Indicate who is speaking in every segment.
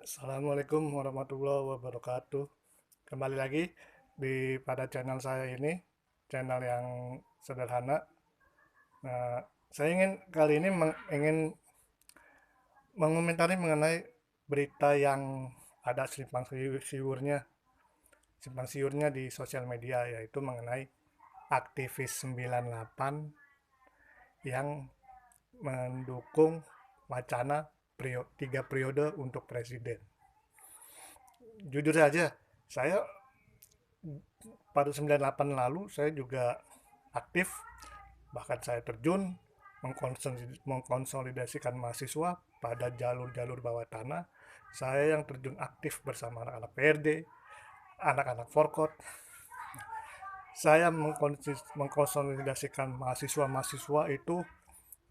Speaker 1: Assalamualaikum warahmatullahi wabarakatuh. Kembali lagi pada channel saya ini, channel yang sederhana. Nah, saya ingin kali ini ingin mengomentari mengenai berita yang ada simpang siurnya di sosial media, yaitu mengenai aktivis 98 yang mendukung wacana 3 periode untuk presiden. Jujur saja, saya pada 98 lalu saya juga aktif, bahkan saya terjun mengkonsolidasikan mahasiswa pada jalur-jalur bawah tanah. Saya yang terjun aktif bersama anak-anak PRD, anak-anak Forkot. Saya mengkonsolidasikan mahasiswa-mahasiswa itu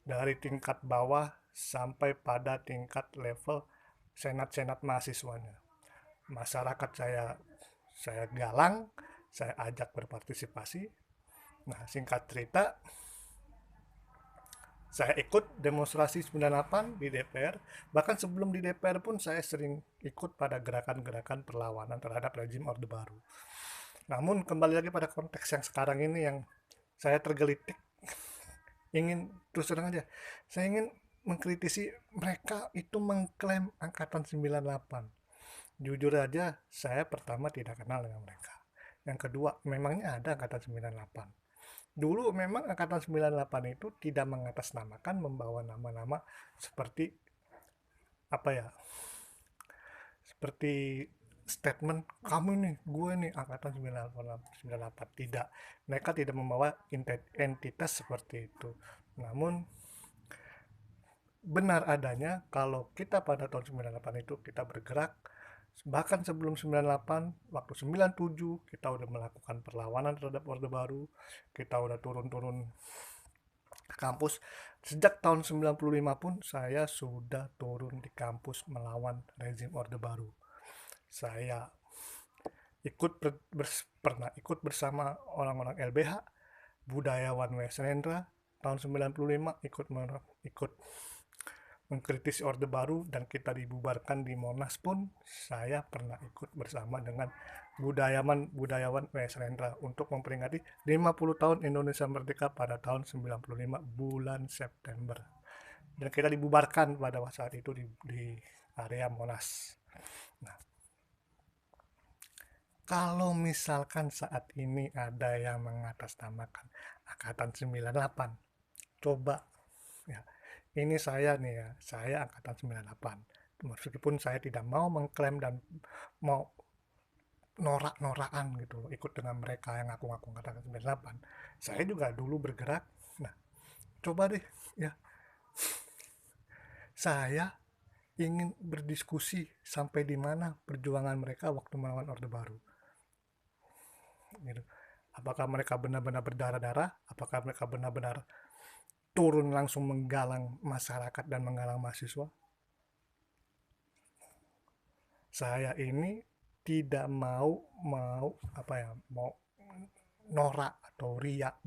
Speaker 1: dari tingkat bawah sampai pada tingkat level senat-senat mahasiswanya. Masyarakat saya galang, saya ajak berpartisipasi. Nah, singkat cerita, saya ikut demonstrasi 98 di DPR. Bahkan sebelum di DPR pun saya sering ikut pada gerakan-gerakan perlawanan terhadap rezim Orde Baru. Namun kembali lagi pada konteks yang sekarang ini yang saya tergelitik, ingin terus terang aja, saya ingin mengkritisi mereka itu mengklaim angkatan 98. Jujur aja, saya pertama tidak kenal dengan mereka. Yang kedua, memangnya ada angkatan 98. Dulu memang angkatan 98 itu tidak mengatasnamakan membawa nama-nama seperti apa ya? Seperti statement kamu nih, gue nih angkatan 98. Tidak. Mereka tidak membawa entitas seperti itu. Namun benar adanya kalau kita pada tahun 98 itu kita bergerak, bahkan sebelum 98, waktu 97 kita udah melakukan perlawanan terhadap Orde Baru, kita udah turun-turun ke kampus. Sejak tahun 95 pun saya sudah turun di kampus melawan rezim Orde Baru. Saya pernah ikut bersama orang-orang LBH, budayawan Wesrendra tahun 95 ikut mengkritisi Orde Baru dan kita dibubarkan di Monas pun saya pernah ikut bersama dengan budayawan Wesrendra untuk memperingati 50 tahun Indonesia Merdeka pada tahun 95 bulan September. Dan kita dibubarkan pada saat itu di area Monas. Nah, kalau misalkan saat ini ada yang mengatasnamakan angkatan 98, coba ya, ini saya nih ya, saya angkatan 98. Meskipun saya tidak mau mengklaim dan mau norak-norakan gitu, ikut dengan mereka yang ngaku-ngaku angkatan 98. Saya juga dulu bergerak. Nah, coba deh ya, saya ingin berdiskusi sampai di mana perjuangan mereka waktu melawan Orde Baru. Gitu. Apakah mereka benar-benar berdarah-darah? Apakah mereka benar-benar turun langsung menggalang masyarakat dan menggalang mahasiswa? Saya ini tidak mau norak atau riak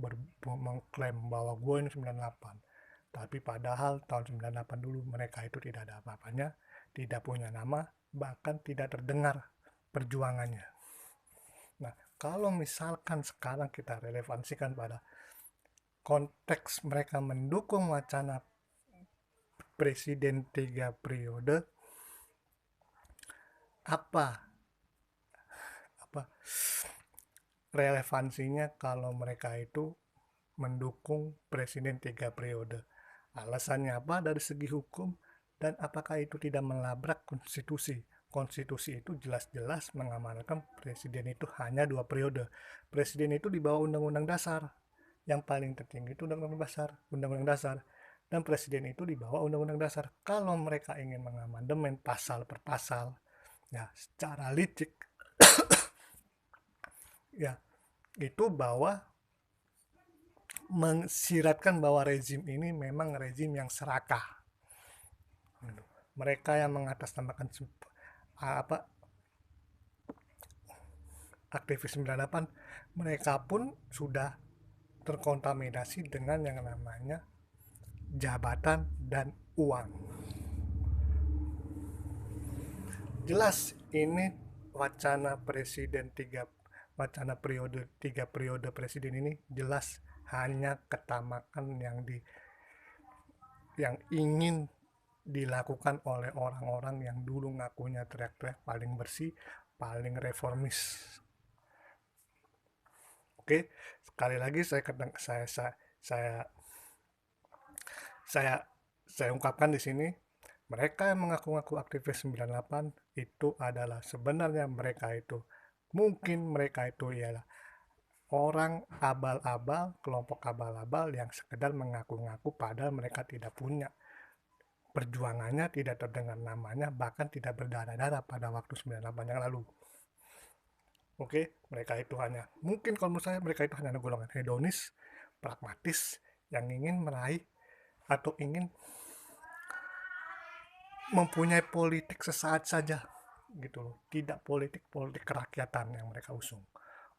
Speaker 1: mengklaim bahwa gue ini 98. Tapi padahal tahun 98 dulu mereka itu tidak ada apa-apanya, tidak punya nama, bahkan tidak terdengar perjuangannya. Nah, kalau misalkan sekarang kita relevansikan pada konteks mereka mendukung wacana presiden 3 periode, apa apa relevansinya kalau mereka itu mendukung presiden 3 periode? Alasannya apa dari segi hukum, dan apakah itu tidak melabrak konstitusi? Konstitusi itu jelas-jelas mengamanatkan presiden itu hanya 2 periode. Presiden itu di bawah undang-undang dasar. Yang paling tertinggi itu undang-undang dasar. Dan presiden itu di bawah undang-undang dasar. Kalau mereka ingin mengamandemen pasal per pasal, ya secara licik, ya itu bahwa mensiratkan bahwa rezim ini memang rezim yang serakah. Mereka yang mengatasnamakan apa aktivis 98, mereka pun sudah terkontaminasi dengan yang namanya jabatan dan uang. Jelas ini wacana presiden wacana tiga periode presiden ini jelas hanya ketamakan yang ingin dilakukan oleh orang-orang yang dulu ngakunya teriak-teriak paling bersih, paling reformis. Oke, sekali lagi saya saya saya ungkapkan di sini, mereka yang mengaku-ngaku aktivis 98 itu adalah sebenarnya mereka itu ialah orang abal-abal, kelompok abal-abal yang sekedar mengaku-ngaku padahal mereka tidak punya perjuangannya, tidak terdengar namanya, bahkan tidak berdarah-darah pada waktu 98 yang lalu. Oke, mereka itu hanya, mungkin kalau menurut saya mereka itu hanya golongan hedonis, pragmatis, yang ingin meraih atau ingin mempunyai politik sesaat saja gitu loh, tidak politik kerakyatan yang mereka usung.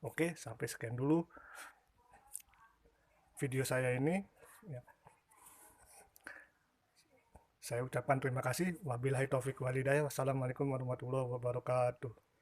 Speaker 1: Oke, sampai sekian dulu video saya ini ya. Saya ucapkan terima kasih. Wabillahi taufik walhidayah. Wassalamualaikum warahmatullahi wabarakatuh.